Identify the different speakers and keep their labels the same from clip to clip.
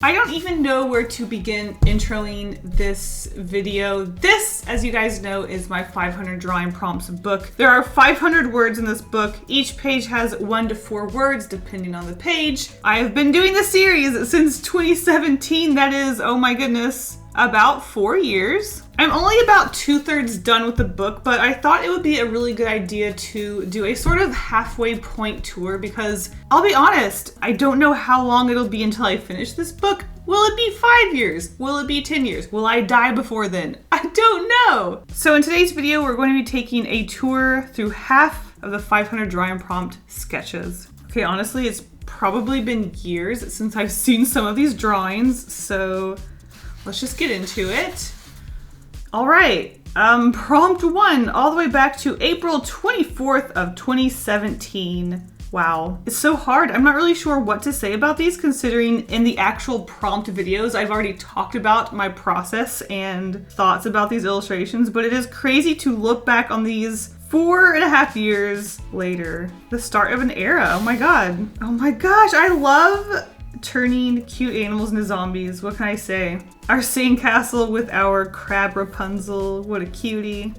Speaker 1: I don't even know where to begin introing this video. This, as you guys know, is my 500 drawing prompts book. There are 500 words in this book. Each page has 1 to 4 words depending on the page. I have been doing this series since 2017. That is, oh my goodness, about 4 years. I'm only about 2/3 done with the book, but I thought it would be a really good idea to do a sort of halfway point tour because I'll be honest, I don't know how long it'll be until I finish this book. Will it be 5 years? Will it be 10 years? Will I die before then? I don't know. So in today's video, we're going to be taking a tour through half of the 500 drawing prompt sketches. Okay, honestly, it's probably been years since I've seen some of these drawings, so let's just get into it. All right, prompt 1, all the way back to April 24th of 2017. Wow, it's so hard. I'm not really sure what to say about these considering in the actual prompt videos, I've already talked about my process and thoughts about these illustrations, but it is crazy to look back on these 4.5 years later. The start of an era, oh my God. Oh my gosh, I love turning cute animals into zombies. What can I say? Our sandcastle with our crab Rapunzel. What a cutie.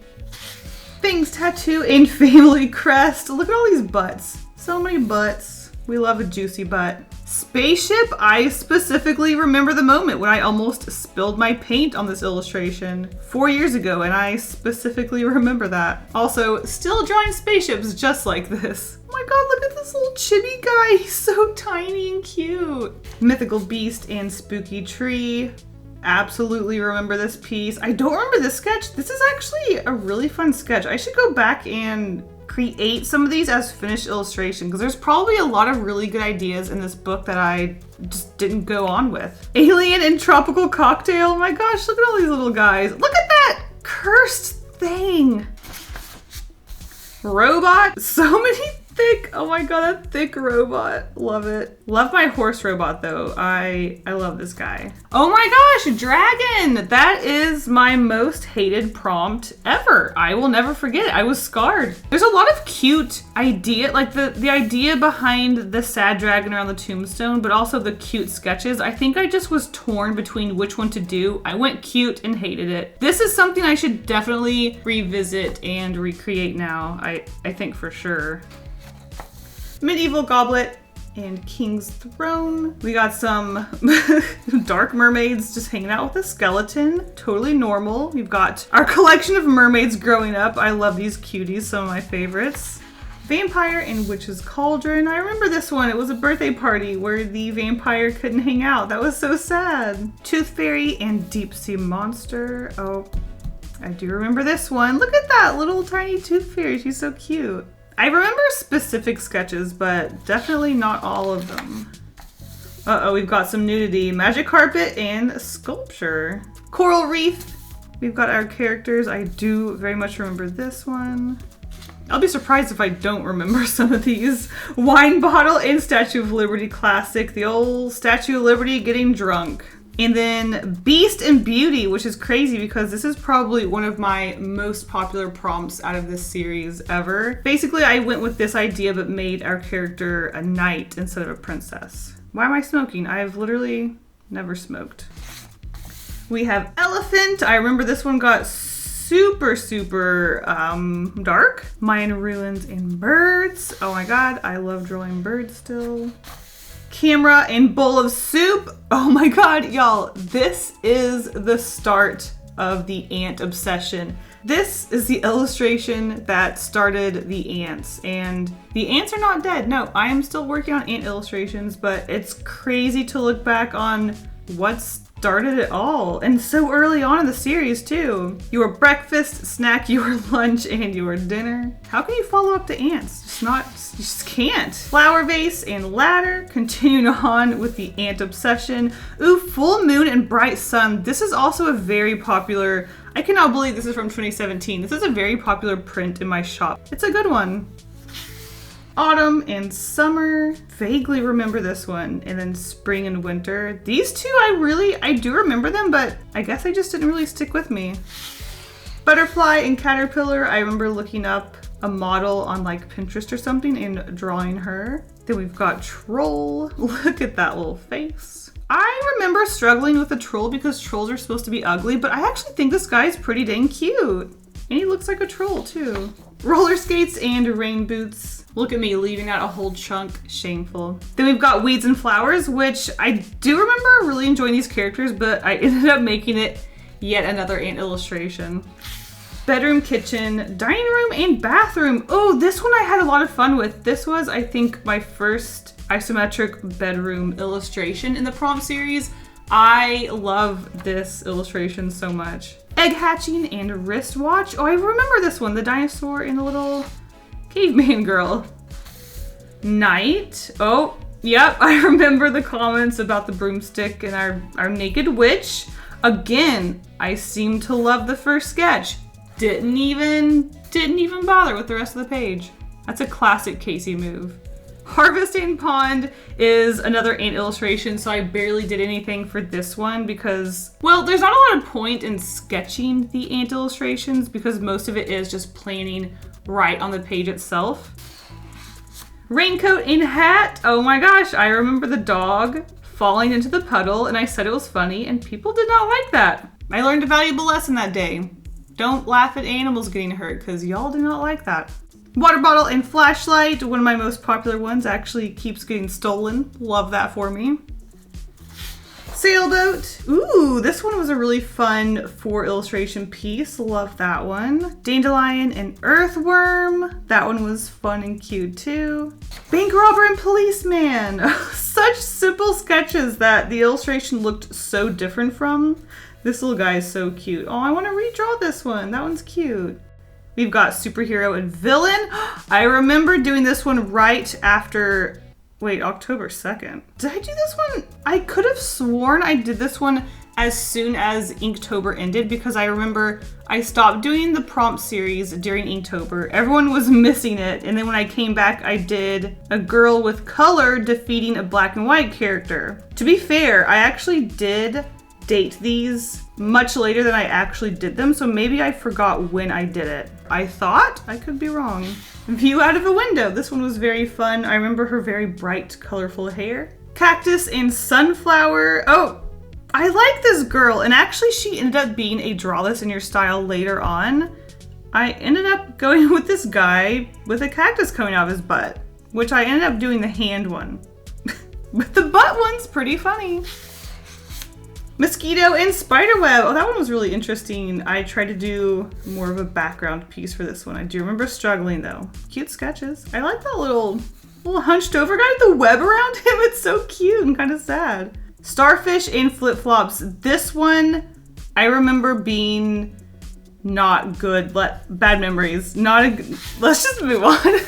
Speaker 1: Bing's tattoo and family crest. Look at all these butts. So many butts. We love a juicy butt. Spaceship. I specifically remember the moment when I almost spilled my paint on this illustration 4 years ago, and I specifically remember that. Also, still drawing spaceships just like this. Oh my God, look at this little chibi guy. He's so tiny and cute. Mythical beast and spooky tree. Absolutely remember this piece. I don't remember this sketch. This is actually a really fun sketch. I should go back and create some of these as finished illustration because there's probably a lot of really good ideas in this book that I just didn't go on with. Alien and tropical cocktail. Oh my gosh, look at all these little guys. Look at that cursed thing. Robot. So many thick, oh my God, that thick robot. Love it. Love my horse robot though. I love this guy. Oh my gosh, dragon. That is my most hated prompt ever. I will never forget it. I was scarred. There's a lot of cute idea, like the idea behind the sad dragon around the tombstone, but also the cute sketches. I think I just was torn between which one to do. I went cute and hated it. This is something I should definitely revisit and recreate now. I think for sure. Medieval goblet and king's throne. We got some dark mermaids just hanging out with a skeleton. Totally normal. We've got our collection of mermaids growing up. I love these cuties, some of my favorites. Vampire and witch's cauldron. I remember this one. It was a birthday party where the vampire couldn't hang out. That was so sad. Tooth fairy and deep sea monster. Oh, I do remember this one. Look at that little tiny tooth fairy. She's so cute. I remember specific sketches, but definitely not all of them. Uh-oh, we've got some nudity. Magic carpet and sculpture. Coral reef. We've got our characters. I do very much remember this one. I'll be surprised if I don't remember some of these. Wine bottle and Statue of Liberty classic. The old Statue of Liberty getting drunk. And then Beast and Beauty, which is crazy because this is probably one of my most popular prompts out of this series ever. Basically, I went with this idea but made our character a knight instead of a princess. Why am I smoking? I've literally never smoked. We have elephant. I remember this one got super dark. Mayan ruins and birds. Oh my God, I love drawing birds still. Camera and bowl of soup. Oh my God, y'all, this is the start of the ant obsession. This is the illustration that started the ants, and the ants are not dead. No, I am still working on ant illustrations, but it's crazy to look back on what started it all, and so early on in the series too. Your breakfast, snack, your lunch, and your dinner. How can you follow up the ants? You just can't. Flower vase and ladder. Continuing on with the ant obsession. Ooh, full moon and bright sun. This is also a very popular, I cannot believe this is from 2017. This is a very popular print in my shop. It's a good one. Autumn and summer. Vaguely remember this one. And then spring and winter. These two I do remember them, but I guess I just didn't really stick with me. Butterfly and caterpillar. I remember looking up a model on like Pinterest or something and drawing her. Then we've got troll. Look at that little face. I remember struggling with the troll because trolls are supposed to be ugly, but I actually think this guy's pretty dang cute. And he looks like a troll too. Roller skates and rain boots. Look at me leaving out a whole chunk. Shameful. Then we've got Weeds and Flowers, which I do remember really enjoying these characters, but I ended up making it yet another ant illustration. Bedroom, kitchen, dining room, and bathroom. Oh, this one I had a lot of fun with. This was, I think, my first isometric bedroom illustration in the prompt series. I love this illustration so much. Egg hatching and wristwatch. Oh, I remember this one, the dinosaur and the little caveman girl. Night. Oh, yep, I remember the comments about the broomstick and our naked witch. Again, I seem to love the first sketch. Didn't even bother with the rest of the page. That's a classic Kasey move. Harvesting Pond is another ant illustration, so I barely did anything for this one because, well, there's not a lot of point in sketching the ant illustrations because most of it is just planning right on the page itself. Raincoat and hat. Oh my gosh, I remember the dog falling into the puddle and I said it was funny and people did not like that. I learned a valuable lesson that day. Don't laugh at animals getting hurt because y'all do not like that. Water bottle and flashlight, one of my most popular ones, actually keeps getting stolen. Love that for me. Sailboat. Ooh, this one was a really fun 4 illustration piece. Love that one. Dandelion and earthworm. That one was fun and cute too. Bank robber and policeman. Such simple sketches that the illustration looked so different from. This little guy is so cute. Oh, I want to redraw this one. That one's cute. We've got superhero and villain. I remember doing this one right after, wait, October 2nd. Did I do this one? I could have sworn I did this one as soon as Inktober ended because I remember I stopped doing the prompt series during Inktober. Everyone was missing it. And then when I came back, I did a girl with color defeating a black and white character. To be fair, I actually did date these much later than I actually did them, so maybe I forgot when I did it. I thought, I could be wrong. View out of a window. This one was very fun. I remember her very bright, colorful hair. Cactus and sunflower. Oh, I like this girl, and actually she ended up being a draw this in your style later on. I ended up going with this guy with a cactus coming out of his butt, which I ended up doing the hand one. But the butt one's pretty funny. Mosquito and spiderweb. Oh, that one was really interesting. I tried to do more of a background piece for this one. I do remember struggling though. Cute sketches. I like that little hunched over guy with the web around him. It's so cute and kind of sad. Starfish and flip-flops. This one, I remember being not good. Bad memories. Let's just move on.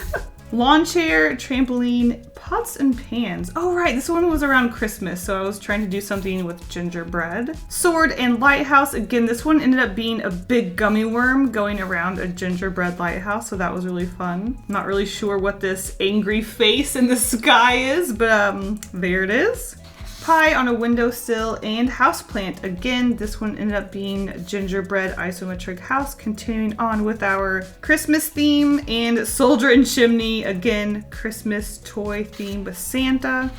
Speaker 1: Lawn chair, trampoline, pots and pans. Oh right, this one was around Christmas, so I was trying to do something with gingerbread. Sword and lighthouse. Again, this one ended up being a big gummy worm going around a gingerbread lighthouse, so that was really fun. Not really sure what this angry face in the sky is, but there it is. Pie on a windowsill and houseplant. Again, this one ended up being gingerbread isometric house, continuing on with our Christmas theme. And soldier and chimney, again, Christmas toy theme with Santa.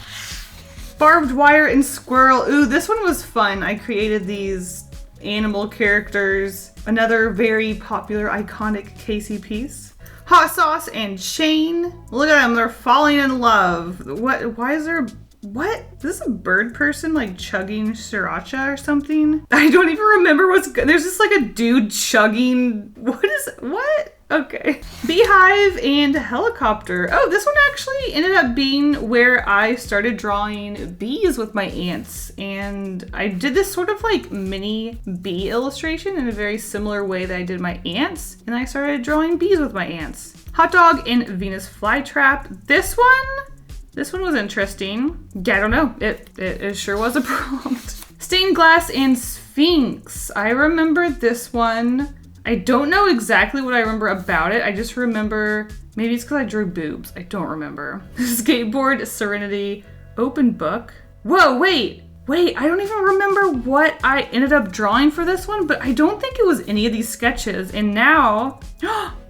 Speaker 1: Barbed wire and squirrel. Ooh, this one was fun. I created these animal characters. Another very popular, iconic Kasey piece. Hot sauce and chain. Look at them, they're falling in love. Why is there what? Is this a bird person like chugging sriracha or something? I don't even remember what's good. There's just like a dude chugging. What? Okay. Beehive and helicopter. Oh, this one actually ended up being where I started drawing bees with my ants. And I did this sort of like mini bee illustration in a very similar way that I did my ants. And I started drawing bees with my ants. Hot dog and Venus flytrap. This one was interesting. Yeah, I don't know. It sure was a prompt. Stained glass and sphinx. I remember this one. I don't know exactly what I remember about it. I just remember, maybe it's because I drew boobs. I don't remember. Skateboard, serenity, open book. Whoa, wait. I don't even remember what I ended up drawing for this one, but I don't think it was any of these sketches. And now,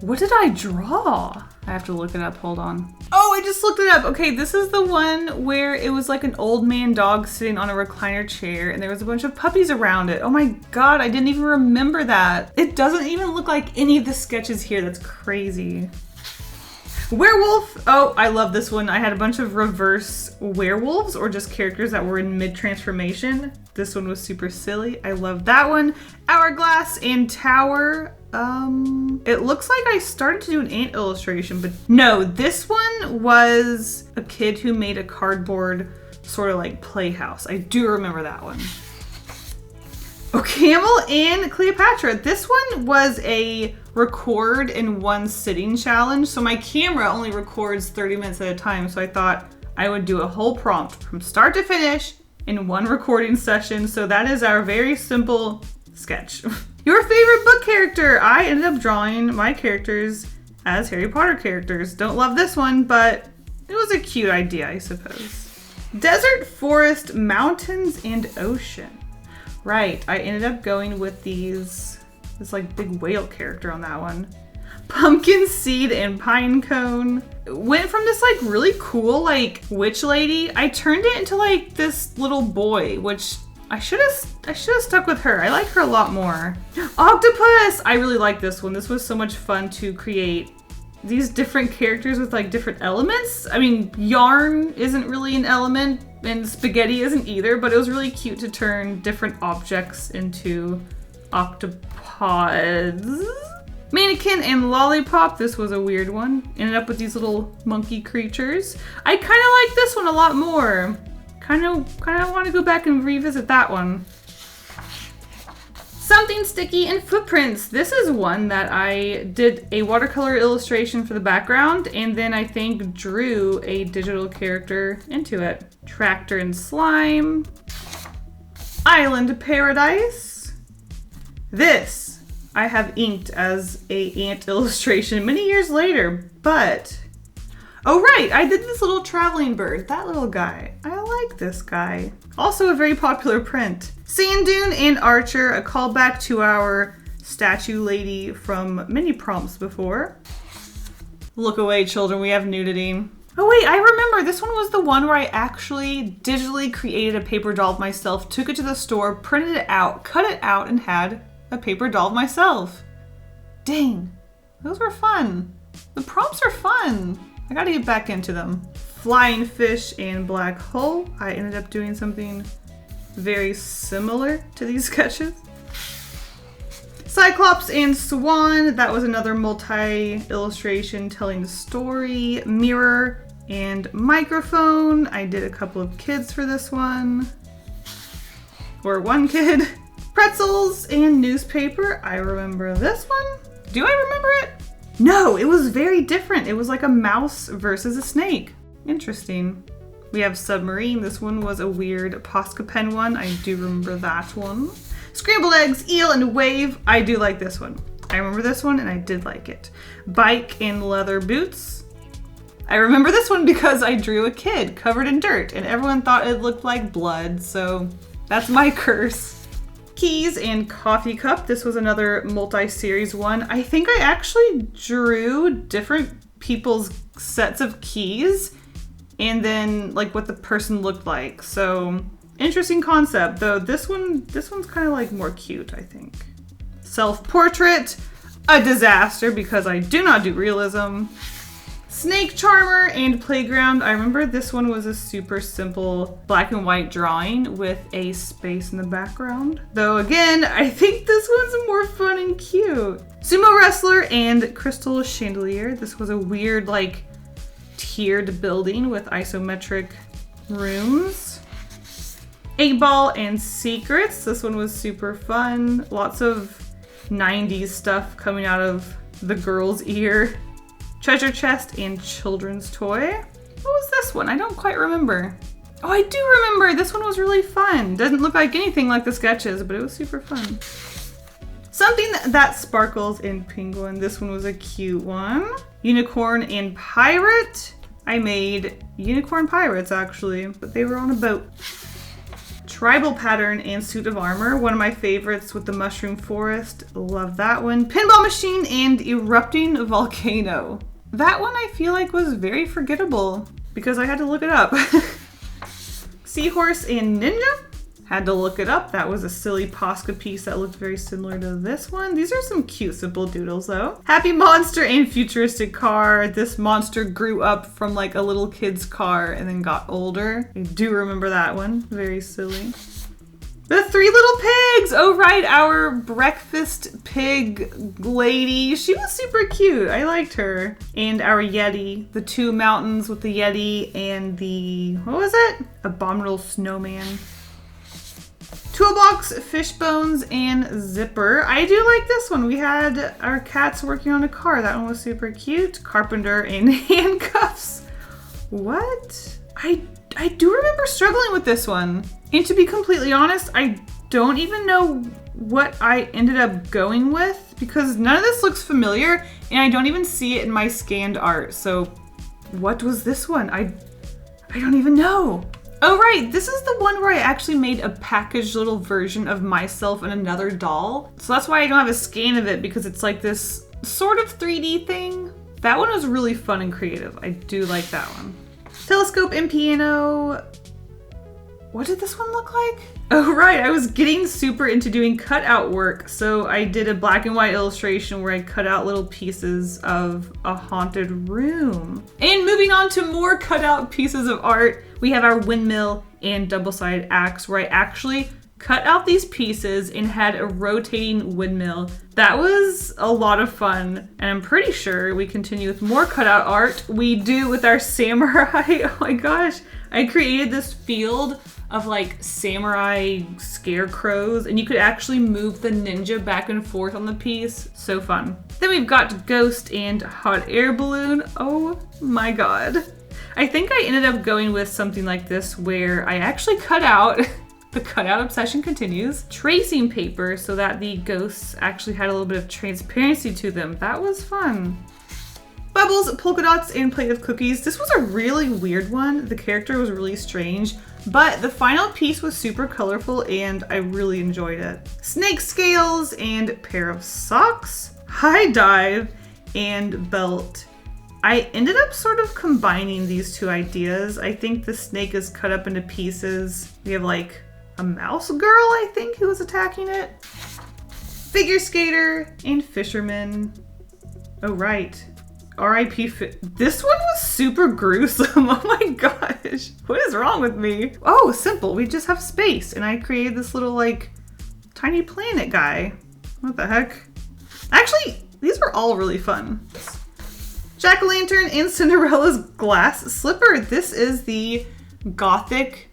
Speaker 1: what did I draw? I have to look it up, hold on. Oh, I just looked it up. Okay, this is the one where it was like an old man dog sitting on a recliner chair and there was a bunch of puppies around it. Oh my God, I didn't even remember that. It doesn't even look like any of the sketches here. That's crazy. Werewolf. Oh, I love this one. I had a bunch of reverse werewolves or just characters that were in mid-transformation. This one was super silly. I love that one. Hourglass and Tower. It looks like I started to do an ant illustration, but no, this one was a kid who made a cardboard sort of like playhouse. I do remember that one. Oh, Camel and Cleopatra. This one was a record in one sitting challenge. So my camera only records 30 minutes at a time. So I thought I would do a whole prompt from start to finish in one recording session. So that is our very simple sketch. Your favorite book character. I ended up drawing my characters as Harry Potter characters. Don't love this one, but it was a cute idea, I suppose. Desert, forest, mountains, and ocean. Right, I ended up going with this like big whale character on that one. Pumpkin seed and pine cone. Went from this like really cool like witch lady. I turned it into like this little boy, which I should have stuck with her. I like her a lot more. Octopus! I really like this one. This was so much fun to create these different characters with like different elements. I mean, yarn isn't really an element and spaghetti isn't either, but it was really cute to turn different objects into octopods. Mannequin and lollipop. This was a weird one. Ended up with these little monkey creatures. I kind of like this one a lot more. Kind of want to go back and revisit that one. Something sticky and footprints. This is one that I did a watercolor illustration for the background and then I think drew a digital character into it. Tractor and slime. Island paradise. This I have inked as a ant illustration many years later, but oh right, I did this little traveling bird, that little guy. I like this guy. Also a very popular print. Sand dune and archer, a callback to our statue lady from many prompts before. Look away, children, we have nudity. Oh wait, I remember, this one was the one where I actually digitally created a paper doll of myself, took it to the store, printed it out, cut it out, and had a paper doll of myself. Dang, those were fun. The prompts are fun. I gotta get back into them. Flying fish and black hole. I ended up doing something very similar to these sketches. Cyclops and swan. That was another multi-illustration telling the story. Mirror and microphone. I did a couple of kids for this one. Or one kid. Pretzels and newspaper. I remember this one. Do I remember it? No, it was very different. It was like a mouse versus a snake. Interesting. We have submarine. This one was a weird Posca pen one. I do remember that one. Scrambled eggs, eel, and wave. I do like this one. I remember this one and I did like it. Bike and leather boots. I remember this one because I drew a kid covered in dirt and everyone thought it looked like blood, so that's my curse. Keys and coffee cup. This was another multi-series one. I think I actually drew different people's sets of keys and then like what the person looked like. So interesting concept, though this one's kind of like more cute, I think. Self-portrait, a disaster because I do not do realism. Snake charmer and playground. I remember this one was a super simple black and white drawing with a space in the background. Though again, I think this one's more fun and cute. Sumo wrestler and crystal chandelier. This was a weird like tiered building with isometric rooms. 8-ball and secrets. This one was super fun. Lots of 90s stuff coming out of the girl's ear. Treasure chest and children's toy. What was this one? I don't quite remember. Oh, I do remember. This one was really fun. Doesn't look like anything like the sketches, but it was super fun. Something that sparkles in penguin. This one was a cute one. Unicorn and pirate. I made unicorn pirates actually, but they were on a boat. Tribal pattern and suit of armor. One of my favorites with the mushroom forest. Love that one. Pinball machine and erupting volcano. That one I feel like was very forgettable because I had to look it up. Seahorse and Ninja. Had to look it up. That was a silly Posca piece that looked very similar to this one. These are some cute simple doodles though. Happy Monster and Futuristic Car. This monster grew up from like a little kid's car and then got older. I do remember that one. Very silly. The Three Little Pigs! Oh right, our breakfast pig lady. She was super cute. I liked her. And our Yeti. The two mountains with the Yeti and the, what was it? Abominable Snowman. Toolbox, Fishbones, and Zipper. I do like this one. We had our cats working on a car. That one was super cute. Carpenter and Handcuffs. What? I do remember struggling with this one. And to be completely honest, I don't even know what I ended up going with because none of this looks familiar and I don't even see it in my scanned art. So what was this one? I don't even know. Oh right, this is the one where I actually made a packaged little version of myself and another doll. So that's why I don't have a scan of it because it's like this sort of 3D thing. That one was really fun and creative. I do like that one. Telescope and Piano. What did this one look like? Oh right, I was getting super into doing cutout work. So I did a black and white illustration where I cut out little pieces of a haunted room. And moving on to more cutout pieces of art, we have our windmill and double-sided axe where I actually cut out these pieces and had a rotating windmill. That was a lot of fun, and I'm pretty sure we continue with more cutout art. We do with our samurai. Oh my gosh, I created this field of like samurai scarecrows, and you could actually move the ninja back and forth on the piece. So fun. Then we've got Ghost and Hot Air Balloon. Oh my god. I think I ended up going with something like this where I actually cut out, the cutout obsession continues, tracing paper so that the ghosts actually had a little bit of transparency to them. That was fun. Bubbles, polka dots, and plate of cookies. This was a really weird one. The character was really strange, but the final piece was super colorful and I really enjoyed it. Snake scales and pair of socks, high dive, and belt. I ended up sort of combining these two ideas. I think the snake is cut up into pieces. We have like a mouse girl, I think, who was attacking it. Figure skater and fisherman. Oh, right. R.I.P. This one was super gruesome. Oh my gosh. What is wrong with me? Oh, simple. We just have space. And I created this little like tiny planet guy. What the heck? Actually, these were all really fun. Jack-o'-lantern and Cinderella's glass slipper. This is the gothic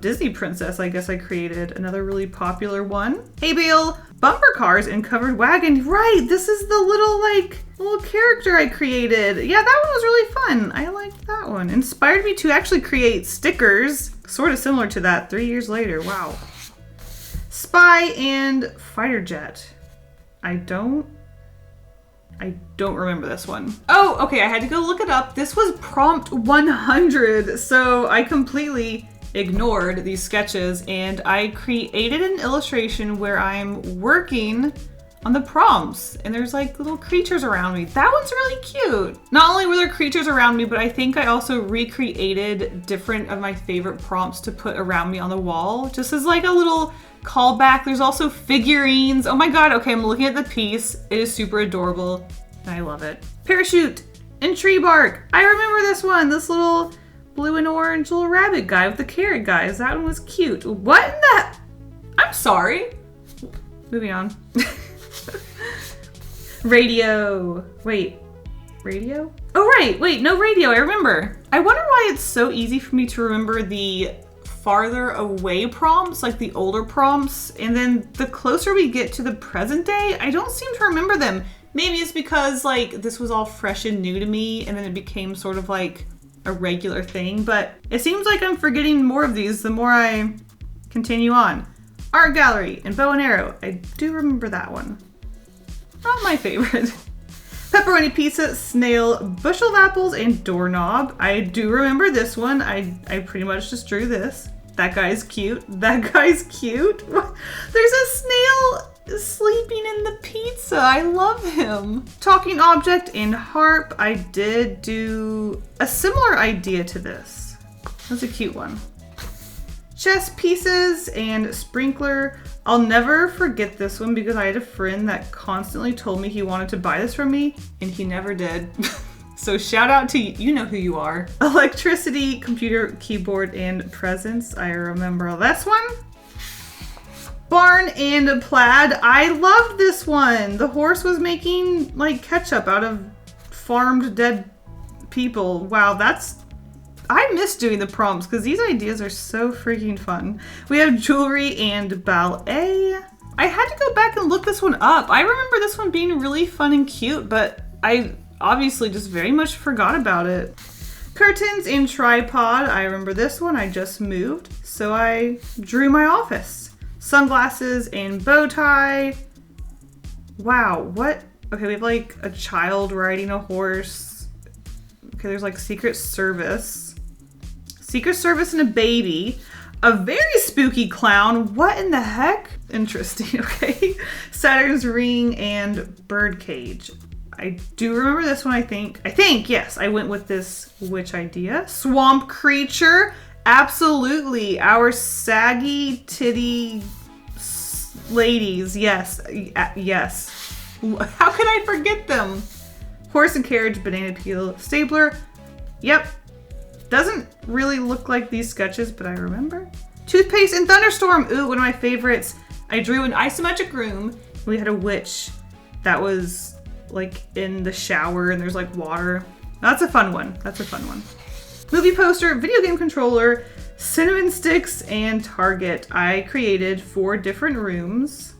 Speaker 1: Disney princess, I guess I created. Another really popular one. Hay bale, bumper cars, and covered wagon. Right, this is the little character I created. Yeah, that one was really fun. I liked that one. Inspired me to actually create stickers, sort of similar to that 3 years later. Wow. Spy and fighter jet. I don't remember this one. Oh, okay, I had to go look it up. This was prompt 100, so I completely ignored these sketches and I created an illustration where I'm working on the prompts and there's like little creatures around me. That one's really cute. Not only were there creatures around me, but I think I also recreated different of my favorite prompts to put around me on the wall, just as like a little callback. There's also figurines. Oh my god, okay, I'm looking at the piece. It is super adorable and I love it. Parachute and tree bark. I remember this one, this little blue and orange little rabbit guy with the carrot guys. That one was cute. What in the? I'm sorry. Moving on. Radio. Wait, radio? Oh right, wait, no radio, I remember. I wonder why it's so easy for me to remember the farther away prompts, like the older prompts, and then the closer we get to the present day, I don't seem to remember them. Maybe it's because like this was all fresh and new to me and then it became sort of like a regular thing, but it seems like I'm forgetting more of these the more I continue on. Art gallery and bow and arrow. I do remember that one. Not my favorite. Pepperoni pizza, snail, bushel of apples, and doorknob. I do remember this one. I pretty much just drew this. That guy's cute. That guy's cute. There's a snail sleeping in the pizza. I love him. Talking object and harp. I did do a similar idea to this. That's a cute one. Chess pieces and sprinkler. I'll never forget this one because I had a friend that constantly told me he wanted to buy this from me and he never did. So shout out to you, you know who you are. Electricity, computer, keyboard, and presents. I remember this one. Barn and plaid. I loved this one. The horse was making like ketchup out of farmed dead people. Wow, I miss doing the prompts because these ideas are so freaking fun. We have jewelry and ballet. I had to go back and look this one up. I remember this one being really fun and cute, but I obviously just very much forgot about it. Curtains and tripod. I remember this one. I just moved, so I drew my office. Sunglasses and bow tie. Wow, what? Okay, we have like a child riding a horse. Okay, there's like Secret Service. Secret Service and a baby. A very spooky clown. What in the heck? Interesting, okay. Saturn's ring and birdcage. I do remember this one, I think. Yes, I went with this witch idea. Swamp creature. Absolutely. Our saggy titty ladies. Yes. Yes. How can I forget them? Horse and carriage, banana peel, stapler. Yep. Doesn't really look like these sketches, but I remember. Toothpaste and thunderstorm. Ooh, one of my favorites. I drew an isometric room. We had a witch that was like in the shower and there's like water. That's a fun one. That's a fun one. Movie poster, video game controller, cinnamon sticks, and Target. I created 4 different rooms.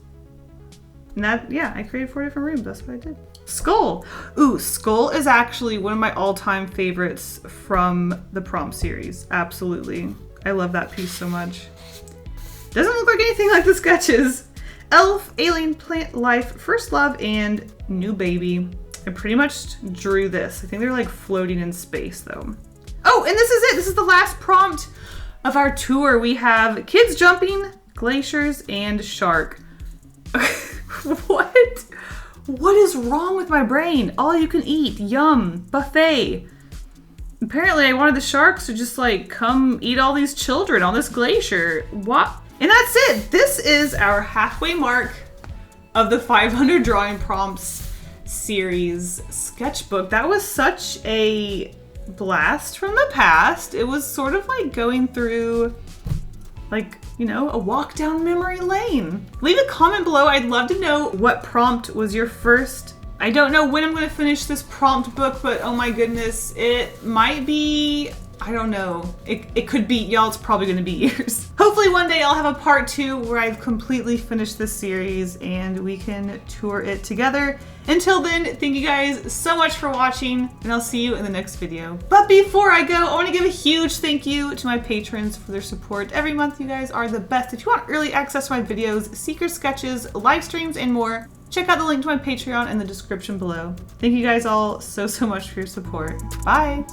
Speaker 1: And I created 4 different rooms. That's what I did. Skull. Ooh, Skull is actually one of my all-time favorites from the prompt series. Absolutely. I love that piece so much. Doesn't look like anything like the sketches. Elf, alien, plant life, first love, and new baby. I pretty much drew this. I think they're like floating in space though. Oh, and this is it. This is the last prompt of our tour. We have kids jumping, glaciers, and shark. What? What is wrong with my brain? All you can eat, yum, buffet. Apparently I wanted the sharks to just like come eat all these children on this glacier. What? And that's it. This is our halfway mark of the 500 drawing prompts series sketchbook. That was such a blast from the past. It was sort of like going through like, you know, a walk down memory lane. Leave a comment below. I'd love to know what prompt was your first. I don't know when I'm going to finish this prompt book, but oh my goodness, it might be, I don't know. It could be, y'all, it's probably going to be years. Hopefully one day I'll have a part 2 where I've completely finished this series and we can tour it together. Until then, thank you guys so much for watching and I'll see you in the next video. But before I go, I want to give a huge thank you to my patrons for their support. Every month you guys are the best. If you want early access to my videos, secret sketches, live streams, and more, check out the link to my Patreon in the description below. Thank you guys all so much for your support. Bye.